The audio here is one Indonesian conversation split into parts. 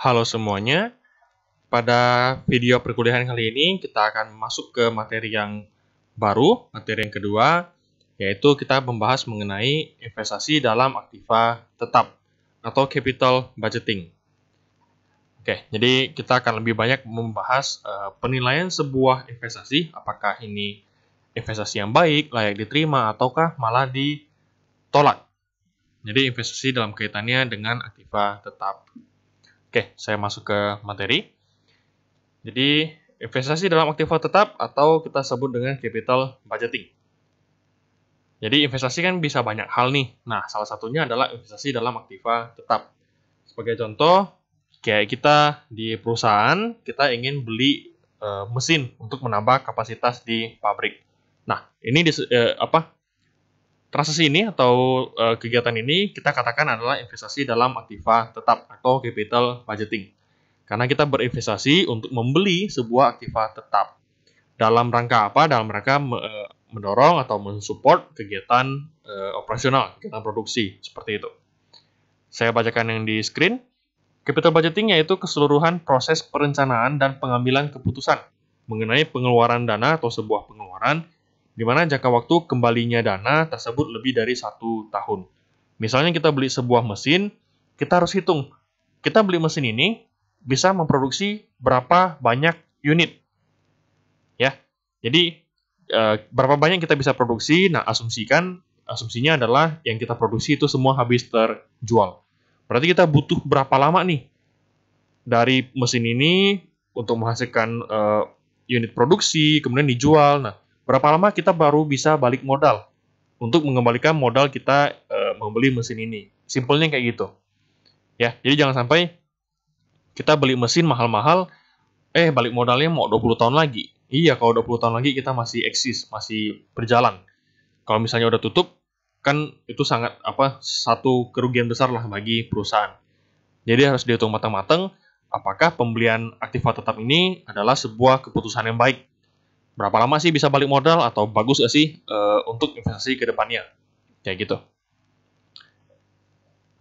Halo semuanya, pada video perkuliahan kali ini kita akan masuk ke materi yang baru, materi yang kedua, yaitu kita membahas mengenai investasi dalam aktiva tetap atau capital budgeting. Oke, jadi kita akan lebih banyak membahas penilaian sebuah investasi, apakah ini investasi yang baik, layak diterima, ataukah malah ditolak. Jadi investasi dalam kaitannya dengan aktiva tetap. Oke, saya masuk ke materi. Jadi, investasi dalam aktiva tetap atau kita sebut dengan capital budgeting. Jadi, investasi kan bisa banyak hal nih. Nah, salah satunya adalah investasi dalam aktiva tetap. Sebagai contoh, kayak kita di perusahaan, kita ingin beli mesin untuk menambah kapasitas di pabrik. Nah, ini transaksi ini atau kegiatan ini kita katakan adalah investasi dalam aktiva tetap atau capital budgeting. Karena kita berinvestasi untuk membeli sebuah aktiva tetap. Dalam rangka apa? Dalam rangka mendorong atau mensupport kegiatan operasional, kegiatan produksi, seperti itu. Saya bacakan yang di screen. Capital budgeting yaitu keseluruhan proses perencanaan dan pengambilan keputusan mengenai pengeluaran dana atau sebuah pengeluaran, di mana jangka waktu kembalinya dana tersebut lebih dari 1 tahun. Misalnya kita beli sebuah mesin, kita harus hitung. Kita beli mesin ini bisa memproduksi berapa banyak unit. Ya. Jadi berapa banyak kita bisa produksi? Nah, asumsinya adalah yang kita produksi itu semua habis terjual. Berarti kita butuh berapa lama nih dari mesin ini untuk menghasilkan unit produksi, kemudian dijual. Nah, berapa lama kita baru bisa balik modal untuk mengembalikan modal kita membeli mesin ini. Simpelnya kayak gitu. Ya, jadi jangan sampai kita beli mesin mahal-mahal, balik modalnya mau 20 tahun lagi. Iya, kalau 20 tahun lagi kita masih eksis, masih berjalan. Kalau misalnya udah tutup, kan itu sangat satu kerugian besar lah bagi perusahaan. Jadi harus dihitung matang-matang, apakah pembelian aktiva tetap ini adalah sebuah keputusan yang baik. Berapa lama sih bisa balik modal, atau bagus nggak sih untuk investasi ke depannya. Kayak gitu.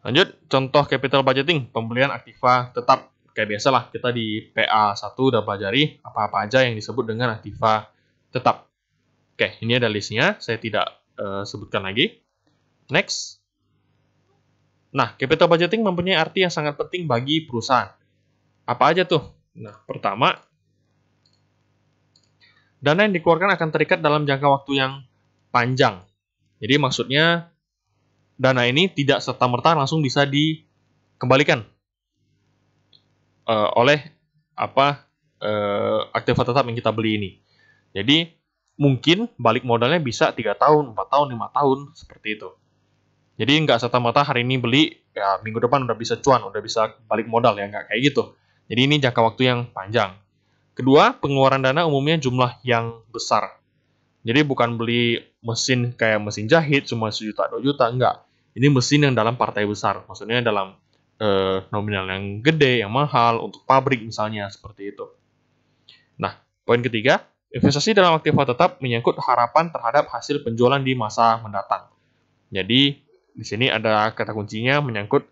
Lanjut, contoh capital budgeting, pembelian aktiva tetap. Kayak biasalah, kita di PA1 udah pelajari apa-apa aja yang disebut dengan aktiva tetap. Oke, ini ada listnya, saya tidak sebutkan lagi. Next. Nah, capital budgeting mempunyai arti yang sangat penting bagi perusahaan. Apa aja tuh? Nah, pertama, dana yang dikeluarkan akan terikat dalam jangka waktu yang panjang. Jadi maksudnya, dana ini tidak serta-merta langsung bisa dikembalikan oleh aktiva tetap yang kita beli ini. Jadi mungkin balik modalnya bisa 3 tahun, 4 tahun, 5 tahun, seperti itu. Jadi nggak serta-merta hari ini beli, ya minggu depan udah bisa cuan, udah bisa balik modal, ya nggak kayak gitu. Jadi ini jangka waktu yang panjang. Kedua, pengeluaran dana umumnya jumlah yang besar. Jadi bukan beli mesin kayak mesin jahit cuma 1 juta, 2 juta, enggak. Ini mesin yang dalam partai besar, maksudnya dalam nominal yang gede, yang mahal, untuk pabrik misalnya, seperti itu. Nah, poin ketiga, investasi dalam aktiva tetap menyangkut harapan terhadap hasil penjualan di masa mendatang. Jadi, di sini ada kata kuncinya menyangkut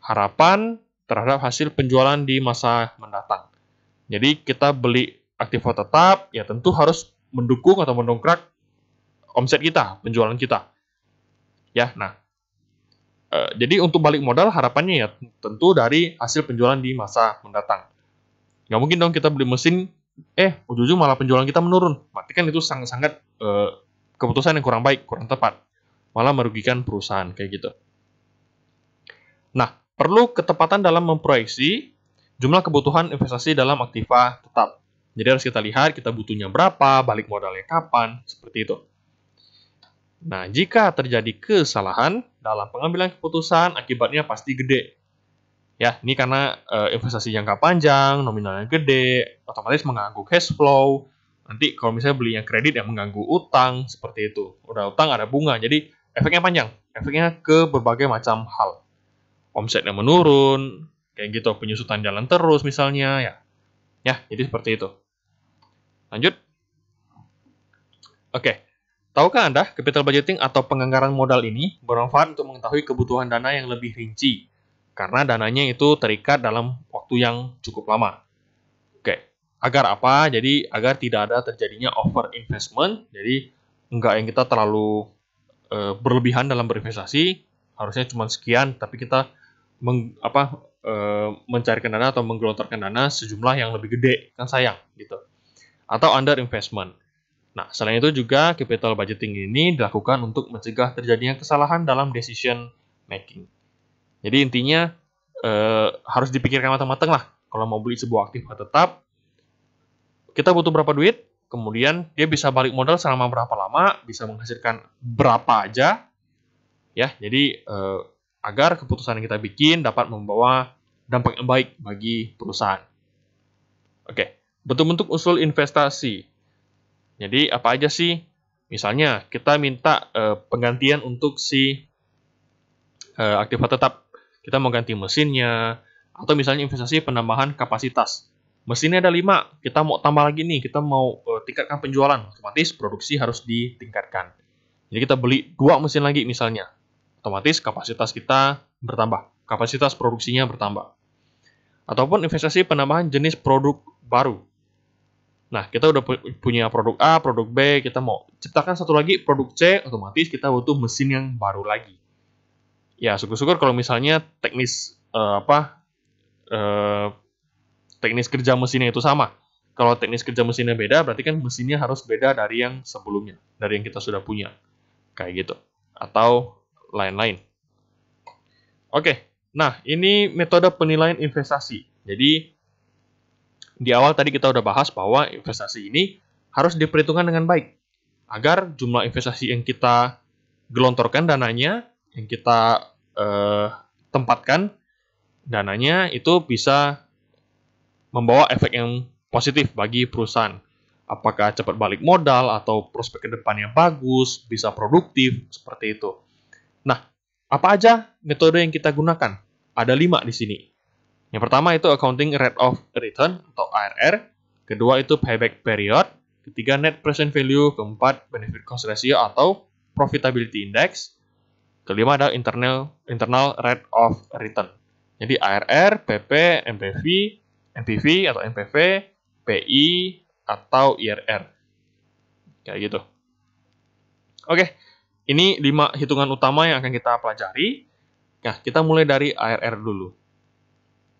harapan terhadap hasil penjualan di masa mendatang. Jadi, kita beli aktiva tetap, ya tentu harus mendukung atau mendongkrak omset kita, penjualan kita. Ya, nah, jadi untuk balik modal harapannya ya tentu dari hasil penjualan di masa mendatang. Nggak mungkin dong kita beli mesin, ujung-ujung malah penjualan kita menurun. Berarti kan itu sangat-sangat keputusan yang kurang baik, kurang tepat. Malah merugikan perusahaan, kayak gitu. Nah, perlu ketepatan dalam memproyeksi jumlah kebutuhan investasi dalam aktiva tetap. Jadi harus kita lihat kita butuhnya berapa, balik modalnya kapan, seperti itu. Nah, jika terjadi kesalahan dalam pengambilan keputusan, akibatnya pasti gede. Ya, ini karena investasi jangka panjang, nominalnya gede, otomatis mengganggu cash flow. Nanti kalau misalnya belinya kredit yang mengganggu utang, seperti itu. Udah utang ada bunga, jadi efeknya panjang. Efeknya ke berbagai macam hal. Omsetnya menurun, kayak gitu, penyusutan jalan terus misalnya, ya. Ya, jadi seperti itu. Lanjut. Oke. Tahukah Anda, capital budgeting atau penganggaran modal ini bermanfaat untuk mengetahui kebutuhan dana yang lebih rinci. karena dananya itu terikat dalam waktu yang cukup lama. Oke, agar apa? Jadi agar tidak ada terjadinya over investment, jadi enggak yang kita terlalu berlebihan dalam berinvestasi, harusnya cuma sekian, tapi kita mencarikan dana atau menggelontorkan dana sejumlah yang lebih gede, kan sayang gitu. Atau under investment. Nah, selain itu juga capital budgeting ini dilakukan untuk mencegah terjadinya kesalahan dalam decision making. Jadi intinya harus dipikirkan matang-matang lah. Kalau mau beli sebuah aktiva tetap, kita butuh berapa duit, kemudian dia bisa balik modal selama berapa lama, bisa menghasilkan berapa aja, ya. Jadi agar keputusan yang kita bikin dapat membawa dampak yang baik bagi perusahaan. Oke, bentuk-bentuk usul investasi. Jadi apa aja sih? Misalnya kita minta penggantian untuk si aktiva tetap. Kita mau ganti mesinnya, atau misalnya investasi penambahan kapasitas. Mesinnya ada 5, kita mau tambah lagi nih, kita mau tingkatkan penjualan, otomatis produksi harus ditingkatkan. Jadi kita beli 2 mesin lagi misalnya, otomatis kapasitas kita bertambah, kapasitas produksinya bertambah. Ataupun investasi penambahan jenis produk baru. Nah, kita udah punya produk A, produk B, kita mau ciptakan satu lagi produk C, otomatis kita butuh mesin yang baru lagi. Ya, syukur-syukur kalau misalnya teknis teknis kerja mesinnya itu sama. Kalau teknis kerja mesinnya beda, berarti kan mesinnya harus beda dari yang sebelumnya, dari yang kita sudah punya. Kayak gitu. Atau lain-lain. Oke, nah ini metode penilaian investasi. Jadi, di awal tadi kita udah bahas bahwa investasi ini harus diperhitungkan dengan baik. Agar jumlah investasi yang kita gelontorkan dananya, yang kita tempatkan dananya itu bisa membawa efek yang positif bagi perusahaan. Apakah cepat balik modal atau prospek ke depannya bagus, bisa produktif, seperti itu. Nah, apa aja metode yang kita gunakan? Ada 5 di sini. Yang pertama itu accounting rate of return atau ARR, kedua itu payback period, ketiga net present value, keempat benefit cost ratio atau profitability index, kelima ada internal rate of return. Jadi ARR, PP, NPV atau NPV, PI, atau IRR. Kayak gitu. Oke, ini 5 hitungan utama yang akan kita pelajari. Nah, kita mulai dari ARR dulu.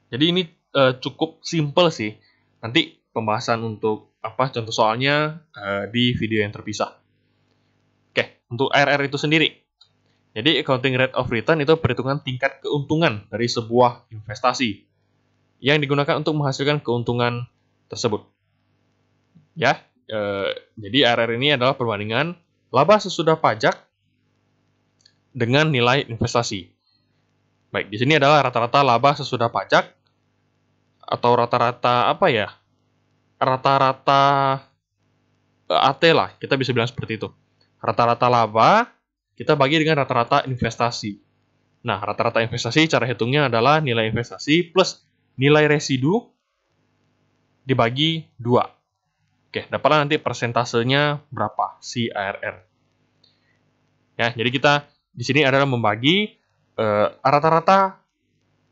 Jadi ini cukup simple sih. Nanti pembahasan untuk contoh soalnya di video yang terpisah. Oke, untuk ARR itu sendiri. Jadi accounting rate of return itu perhitungan tingkat keuntungan dari sebuah investasi yang digunakan untuk menghasilkan keuntungan tersebut. Ya, jadi ARR ini adalah perbandingan laba sesudah pajak dengan nilai investasi. Baik, di sini adalah rata-rata laba sesudah pajak atau rata-rata rata-rata AT lah, kita bisa bilang seperti itu. Rata-rata laba kita bagi dengan rata-rata investasi. Nah, rata-rata investasi cara hitungnya adalah nilai investasi plus nilai residu dibagi 2. Oke, dapatlah nanti persentasenya berapa si ARR. Ya, jadi kita di sini adalah membagi rata-rata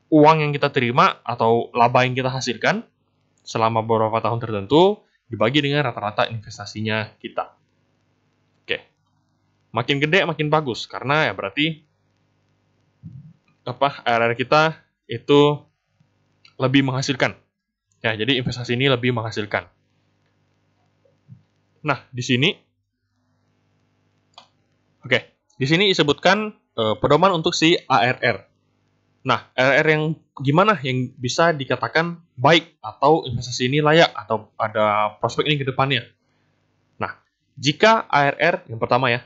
uang yang kita terima atau laba yang kita hasilkan selama beberapa tahun tertentu dibagi dengan rata-rata investasinya kita. Oke. Makin gede makin bagus karena ya berarti ARR kita itu lebih menghasilkan. Ya, jadi investasi ini lebih menghasilkan. Nah, di sini disebutkan pedoman untuk si ARR. Nah, ARR yang gimana yang bisa dikatakan baik atau investasi ini layak atau ada prospek ini ke depannya. Nah, jika ARR yang pertama ya,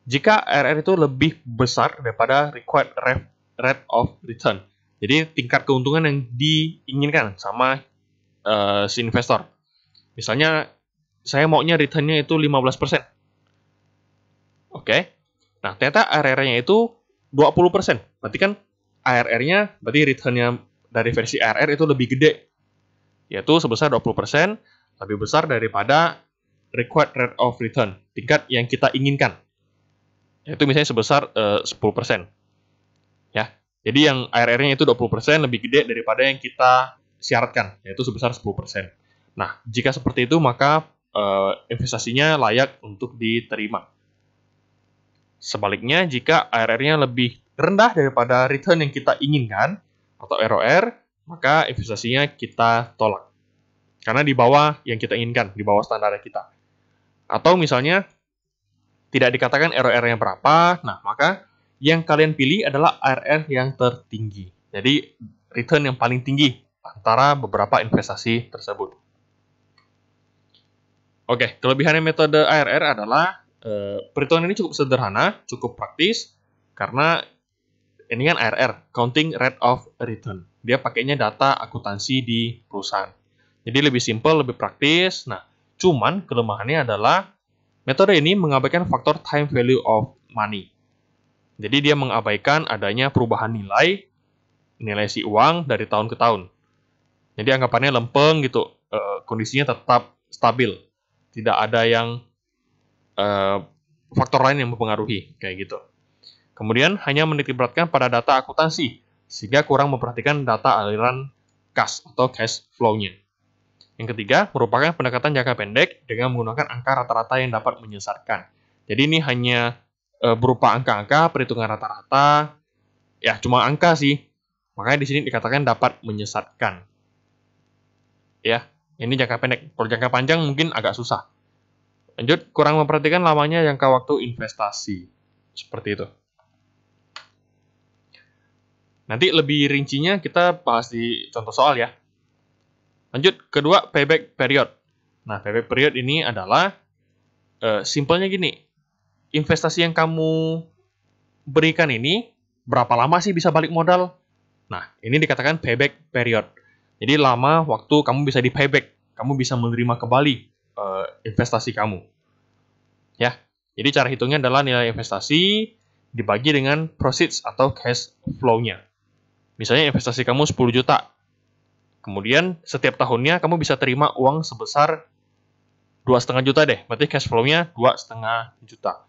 jika ARR itu lebih besar daripada required rate of return. Jadi tingkat keuntungan yang diinginkan sama si investor. Misalnya saya maunya return-nya itu 15%. Oke. Nah, ternyata ARR-nya itu 20%. Berarti kan ARR-nya, berarti return-nya dari versi ARR itu lebih gede. Yaitu sebesar 20%, lebih besar daripada required rate of return, tingkat yang kita inginkan. Yaitu misalnya sebesar 10%. Ya. Jadi yang IRR-nya itu 20% lebih gede daripada yang kita syaratkan, yaitu sebesar 10%. Nah, jika seperti itu maka investasinya layak untuk diterima. Sebaliknya, jika IRR-nya lebih rendah daripada return yang kita inginkan atau ROR, maka investasinya kita tolak. Karena di bawah yang kita inginkan, di bawah standar kita. Atau misalnya tidak dikatakan ROR-nya berapa, nah maka yang kalian pilih adalah IRR yang tertinggi. Jadi return yang paling tinggi antara beberapa investasi tersebut. Oke, kelebihannya metode IRR adalah perhitungan ini cukup sederhana, cukup praktis, karena ini kan IRR, Counting Rate of Return. Dia pakainya data akuntansi di perusahaan. Jadi lebih simpel, lebih praktis. Nah, cuman kelemahannya adalah metode ini mengabaikan faktor time value of money. Jadi dia mengabaikan adanya perubahan nilai si uang dari tahun ke tahun. Jadi anggapannya lempeng gitu, kondisinya tetap stabil. Tidak ada yang faktor lain yang mempengaruhi, kayak gitu. Kemudian hanya menitikberatkan pada data akuntansi, sehingga kurang memperhatikan data aliran kas atau cash flow-nya. Yang ketiga, merupakan pendekatan jangka pendek dengan menggunakan angka rata-rata yang dapat menyesatkan. Jadi ini hanya berupa angka-angka, perhitungan rata-rata, ya cuma angka sih. Makanya di sini dikatakan dapat menyesatkan. Ya, ini jangka pendek. Kalau jangka panjang mungkin agak susah. Lanjut, kurang memperhatikan lamanya jangka waktu investasi. Seperti itu. Nanti lebih rincinya kita bahas di contoh soal ya. Lanjut, kedua, payback period. Nah, payback period ini adalah simpelnya gini. Investasi yang kamu berikan ini, berapa lama sih bisa balik modal? Nah, ini dikatakan payback period. Jadi lama waktu kamu bisa di payback, kamu bisa menerima kembali investasi kamu. Ya, jadi cara hitungnya adalah nilai investasi dibagi dengan proceeds atau cash flow-nya. Misalnya investasi kamu 10 juta. Kemudian setiap tahunnya kamu bisa terima uang sebesar 2,5 juta deh. Berarti cash flow-nya 2,5 juta.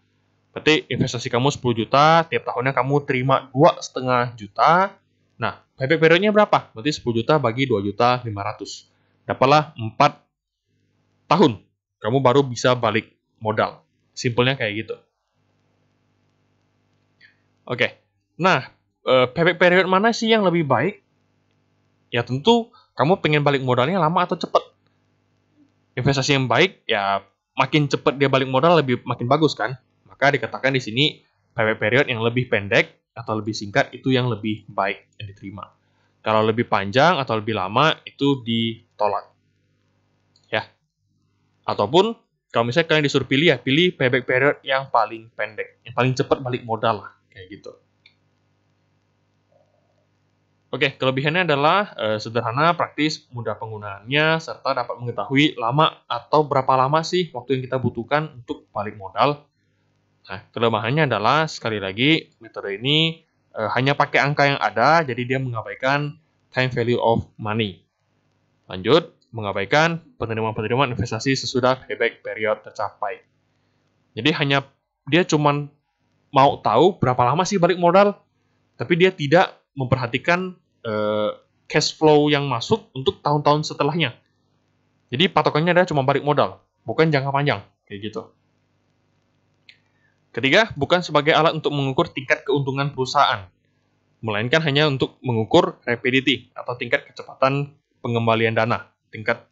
Berarti investasi kamu 10 juta, tiap tahunnya kamu terima 2,5 juta. Nah, payback periodnya berapa? Berarti 10 juta bagi 2.500.000. Dapatlah 4 tahun. Kamu baru bisa balik modal. Simpelnya kayak gitu. Oke. Nah, payback period mana sih yang lebih baik? Ya tentu kamu pengen balik modalnya lama atau cepat. Investasi yang baik, ya makin cepat dia balik modal makin bagus kan? Maka dikatakan di sini payback period yang lebih pendek atau lebih singkat itu yang lebih baik yang diterima. Kalau lebih panjang atau lebih lama itu ditolak. Ya. Ataupun kalau misalnya kalian disuruh pilih ya, pilih payback period yang paling pendek, yang paling cepat balik modal lah, kayak gitu. Oke, kelebihannya adalah sederhana, praktis, mudah penggunaannya, serta dapat mengetahui lama atau berapa lama sih waktu yang kita butuhkan untuk balik modal. Nah, kelemahannya adalah, sekali lagi, metode ini hanya pakai angka yang ada, jadi dia mengabaikan time value of money. Lanjut, mengabaikan penerimaan investasi sesudah payback period tercapai. Jadi hanya dia cuma mau tahu berapa lama sih balik modal, tapi dia tidak memperhatikan cash flow yang masuk untuk tahun-tahun setelahnya. Jadi patokannya adalah cuma balik modal, bukan jangka panjang, kayak gitu. Ketiga, bukan sebagai alat untuk mengukur tingkat keuntungan perusahaan, melainkan hanya untuk mengukur rapidity atau tingkat kecepatan pengembalian dana, tingkat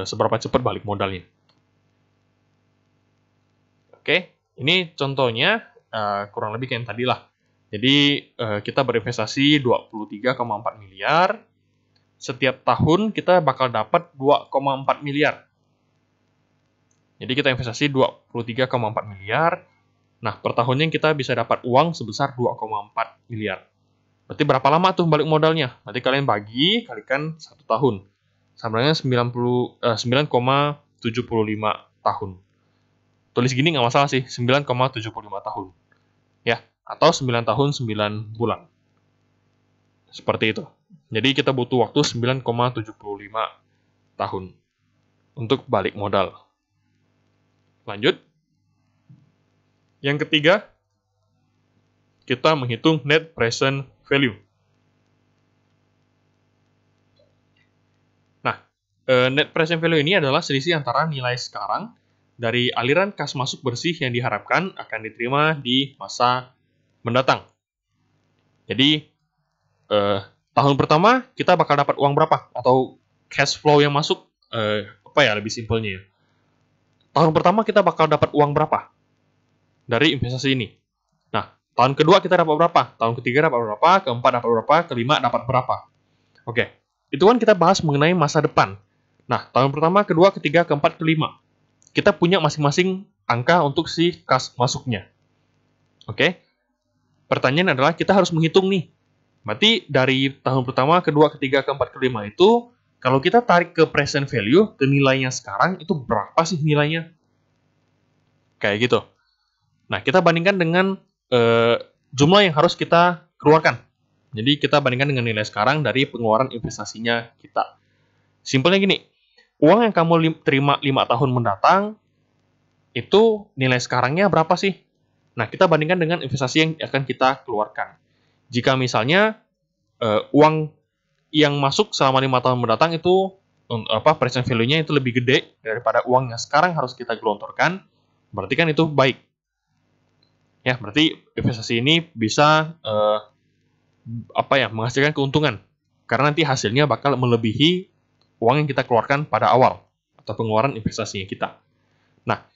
seberapa cepat balik modalnya. Oke, ini contohnya kurang lebih kayak yang tadi lah. Jadi kita berinvestasi 23,4 miliar, setiap tahun kita bakal dapat 2,4 miliar. Jadi kita investasi 23,4 miliar, nah, per tahunnya kita bisa dapat uang sebesar 2,4 miliar. Berarti berapa lama tuh balik modalnya? Nanti kalian kalikan 1 tahun. Sama dengan 9,75 tahun. Tulis gini nggak masalah sih, 9,75 tahun. Ya, atau 9 tahun 9 bulan. Seperti itu. Jadi kita butuh waktu 9,75 tahun untuk balik modal. Lanjut. Yang ketiga, kita menghitung net present value. Nah, net present value ini adalah selisih antara nilai sekarang dari aliran kas masuk bersih yang diharapkan akan diterima di masa mendatang. Jadi, tahun pertama kita bakal dapat uang berapa? Atau cash flow yang masuk, lebih simpelnya ya. Tahun pertama kita bakal dapat uang berapa dari investasi ini? Nah, tahun kedua kita dapat berapa? Tahun ketiga dapat berapa? Keempat dapat berapa? Kelima dapat berapa? Oke, itu kan kita bahas mengenai masa depan. Nah, tahun pertama, kedua, ketiga, keempat, kelima. Kita punya masing-masing angka untuk si kas masuknya. Oke, pertanyaan adalah kita harus menghitung nih. Berarti dari tahun pertama, kedua, ketiga, keempat, kelima itu, kalau kita tarik ke present value, ke nilainya sekarang, itu berapa sih nilainya? Kayak gitu. Nah, kita bandingkan dengan jumlah yang harus kita keluarkan. Jadi, kita bandingkan dengan nilai sekarang dari pengeluaran investasinya kita. Simpelnya gini, uang yang kamu terima 5 tahun mendatang, itu nilai sekarangnya berapa sih? Nah, kita bandingkan dengan investasi yang akan kita keluarkan. Jika misalnya uang yang masuk selama 5 tahun mendatang itu present value-nya itu lebih gede daripada uang yang sekarang harus kita gelontorkan, berarti kan itu baik. Ya, berarti investasi ini bisa menghasilkan keuntungan karena nanti hasilnya bakal melebihi uang yang kita keluarkan pada awal atau pengeluaran investasinya kita. Nah,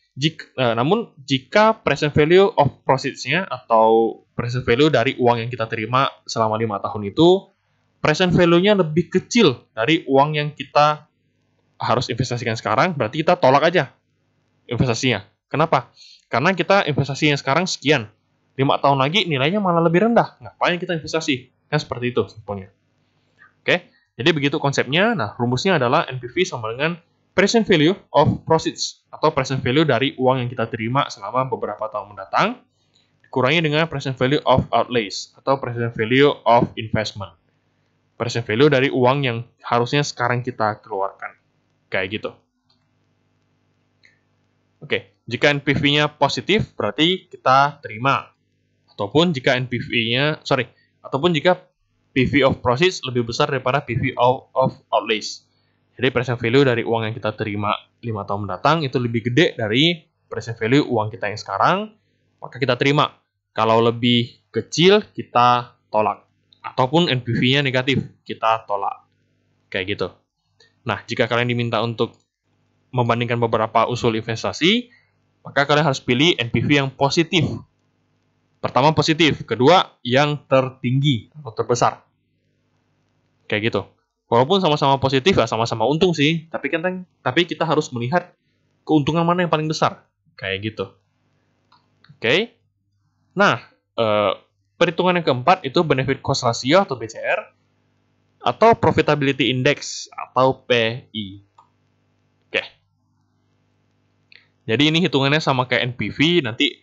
namun jika present value of proceeds-nya atau present value dari uang yang kita terima selama 5 tahun itu present value-nya lebih kecil dari uang yang kita harus investasikan sekarang, berarti kita tolak aja investasinya. Kenapa? Karena kita investasinya sekarang sekian. 5 tahun lagi nilainya malah lebih rendah. Ngapain kita investasi? Kan seperti itu simpelnya. Oke, jadi begitu konsepnya. Nah, rumusnya adalah NPV sama dengan present value of proceeds atau present value dari uang yang kita terima selama beberapa tahun mendatang dikurangi dengan present value of outlays atau present value of investment. Present value dari uang yang harusnya sekarang kita keluarkan. Kayak gitu. Oke, jika NPV-nya positif berarti kita terima. Ataupun jika PV of proceeds lebih besar daripada PV of outlays. Jadi present value dari uang yang kita terima 5 tahun mendatang itu lebih gede dari present value uang kita yang sekarang, maka kita terima. Kalau lebih kecil kita tolak. Ataupun NPV-nya negatif, kita tolak. Kayak gitu. Nah, jika kalian diminta untuk membandingkan beberapa usul investasi, maka kalian harus pilih NPV yang positif. Pertama positif, kedua yang tertinggi atau terbesar. Kayak gitu. Walaupun sama-sama positif ya sama-sama untung sih, tapi kita harus melihat keuntungan mana yang paling besar. Kayak gitu. Oke. Nah, perhitungan yang keempat itu benefit cost ratio atau BCR atau profitability index atau PI. Oke. Jadi ini hitungannya sama kayak NPV, nanti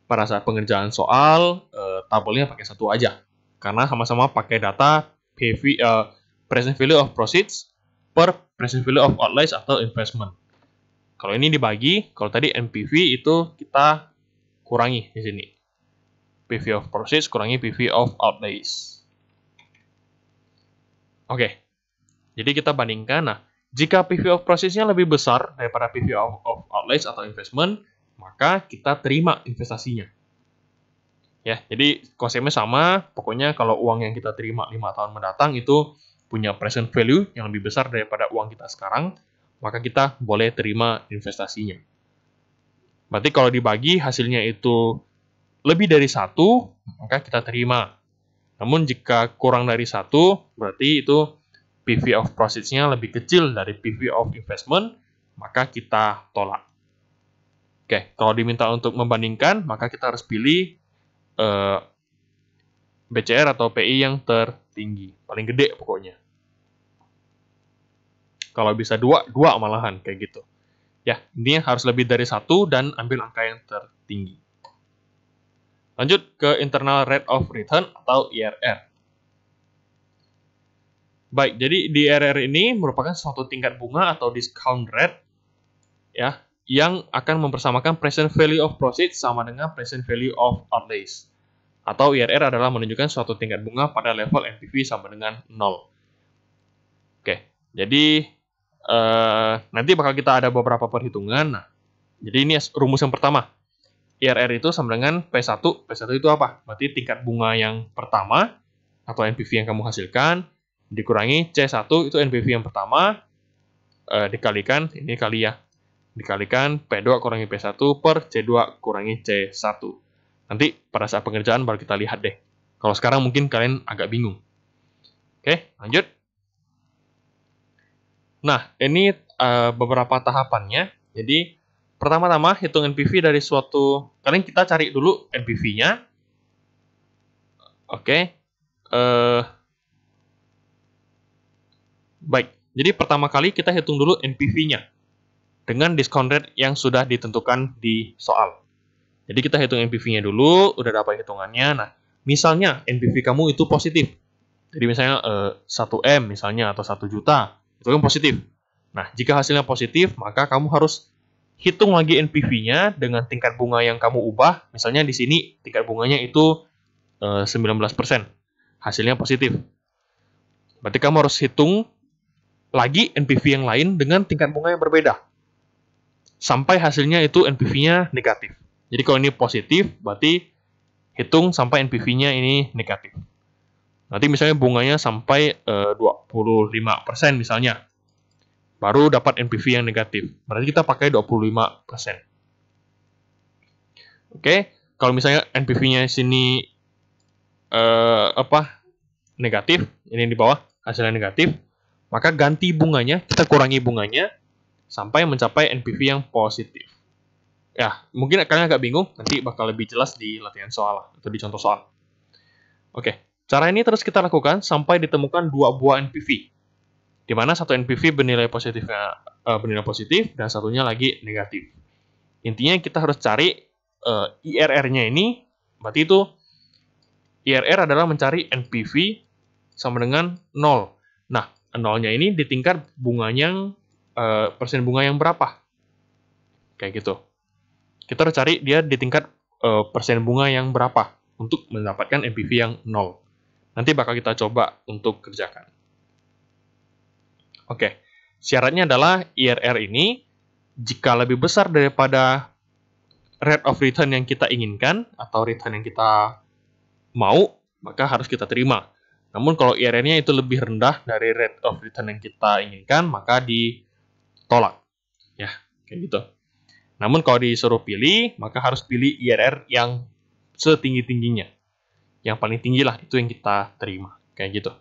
pada saat pengerjaan soal, tabelnya pakai satu aja. Karena sama-sama pakai data PV, present value of proceeds per present value of outlays atau investment. Kalau ini dibagi, kalau tadi NPV itu kita kurangi di sini. PV of proceeds kurangi PV of outlays. Oke. Jadi kita bandingkan, nah, jika PV of proceeds-nya lebih besar daripada PV of outlays atau investment, maka kita terima investasinya. Ya, jadi konsepnya sama, pokoknya kalau uang yang kita terima 5 tahun mendatang itu punya present value yang lebih besar daripada uang kita sekarang, maka kita boleh terima investasinya. Berarti kalau dibagi hasilnya itu lebih dari 1, maka kita terima. Namun jika kurang dari 1, berarti itu PV of proceeds-nya lebih kecil dari PV of investment, maka kita tolak. Oke, kalau diminta untuk membandingkan, maka kita harus pilih BCR atau PI yang tertinggi, paling gede pokoknya. Kalau bisa 2 malahan kayak gitu. Ya, intinya harus lebih dari 1 dan ambil angka yang tertinggi. Lanjut ke internal rate of return atau IRR. Baik, jadi di IRR ini merupakan suatu tingkat bunga atau discount rate ya, yang akan mempersamakan present value of proceeds sama dengan present value of outlays. Atau IRR adalah menunjukkan suatu tingkat bunga pada level NPV sama dengan 0. Oke, jadi nanti bakal kita ada beberapa perhitungan. Nah, jadi ini rumus yang pertama. IRR itu sama dengan P1. P1 itu apa? Berarti tingkat bunga yang pertama atau NPV yang kamu hasilkan dikurangi C1 itu NPV yang pertama dikalikan, ini kali ya, dikalikan P2 kurangi P1 per C2 kurangi C1. Nanti pada saat pengerjaan baru kita lihat deh. Kalau sekarang mungkin kalian agak bingung. Oke, lanjut. Nah, ini beberapa tahapannya. Jadi, pertama-tama hitung NPV dari suatu, kalian kita cari dulu NPV-nya. Oke. Baik, jadi pertama kali kita hitung dulu NPV-nya dengan discount rate yang sudah ditentukan di soal. Jadi kita hitung NPV-nya dulu, udah dapat hitungannya. Nah, misalnya NPV kamu itu positif. Jadi misalnya 1M misalnya atau 1 juta, itu kan positif. Nah, jika hasilnya positif, maka kamu harus hitung lagi NPV-nya dengan tingkat bunga yang kamu ubah. Misalnya di sini tingkat bunganya itu 19%. Hasilnya positif. Berarti kamu harus hitung lagi NPV yang lain dengan tingkat bunga yang berbeda. Sampai hasilnya itu NPV-nya negatif. Jadi kalau ini positif, berarti hitung sampai NPV-nya ini negatif. Nanti misalnya bunganya sampai 25% misalnya. Baru dapat NPV yang negatif. Berarti kita pakai 25%. Oke, kalau misalnya NPV-nya sini negatif, ini di bawah hasilnya negatif, maka ganti bunganya, kita kurangi bunganya sampai mencapai NPV yang positif. Ya, mungkin kalian agak bingung, nanti bakal lebih jelas di latihan soal atau di contoh soal. Oke, cara ini terus kita lakukan sampai ditemukan 2 buah NPV. Di mana satu NPV bernilai positif dan satunya lagi negatif. Intinya kita harus cari IRR-nya ini, berarti itu IRR adalah mencari NPV sama dengan 0. Nah, 0-nya ini di tingkat bunganya, persen bunga yang berapa? Kayak gitu. Kita harus cari dia di tingkat persen bunga yang berapa untuk mendapatkan NPV yang 0. Nanti bakal kita coba untuk kerjakan. Oke, syaratnya adalah IRR ini jika lebih besar daripada rate of return yang kita inginkan atau return yang kita mau, maka harus kita terima. Namun kalau IRR-nya itu lebih rendah dari rate of return yang kita inginkan, maka ditolak. Ya, kayak gitu. Namun kalau disuruh pilih, maka harus pilih IRR yang setinggi-tingginya. Yang paling tinggi lah, itu yang kita terima. Kayak gitu.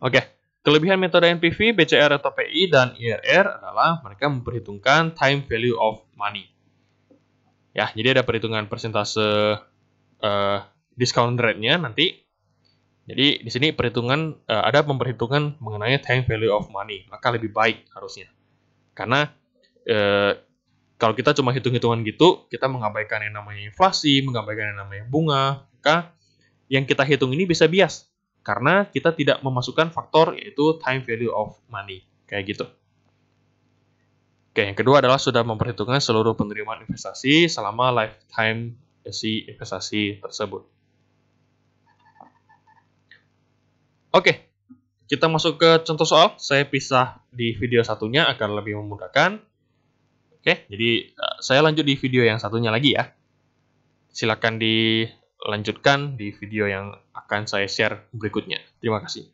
Oke, kelebihan metode NPV, BCR atau PI, dan IRR adalah mereka memperhitungkan time value of money. Ya, jadi ada perhitungan persentase discount rate-nya nanti. Jadi di sini perhitungan ada memperhitungkan mengenai time value of money, maka lebih baik harusnya. Karena kalau kita cuma hitung-hitungan gitu, kita mengabaikan yang namanya inflasi, mengabaikan yang namanya bunga, maka yang kita hitung ini bisa bias. Karena kita tidak memasukkan faktor yaitu time value of money. Kayak gitu. Oke, yang kedua adalah sudah memperhitungkan seluruh penerimaan investasi selama lifetime si investasi tersebut. Oke, kita masuk ke contoh soal. Saya pisah di video satunya agar lebih memudahkan. Oke, jadi saya lanjut di video yang satunya lagi ya. Silakan dilanjutkan di video yang akan saya share berikutnya. Terima kasih.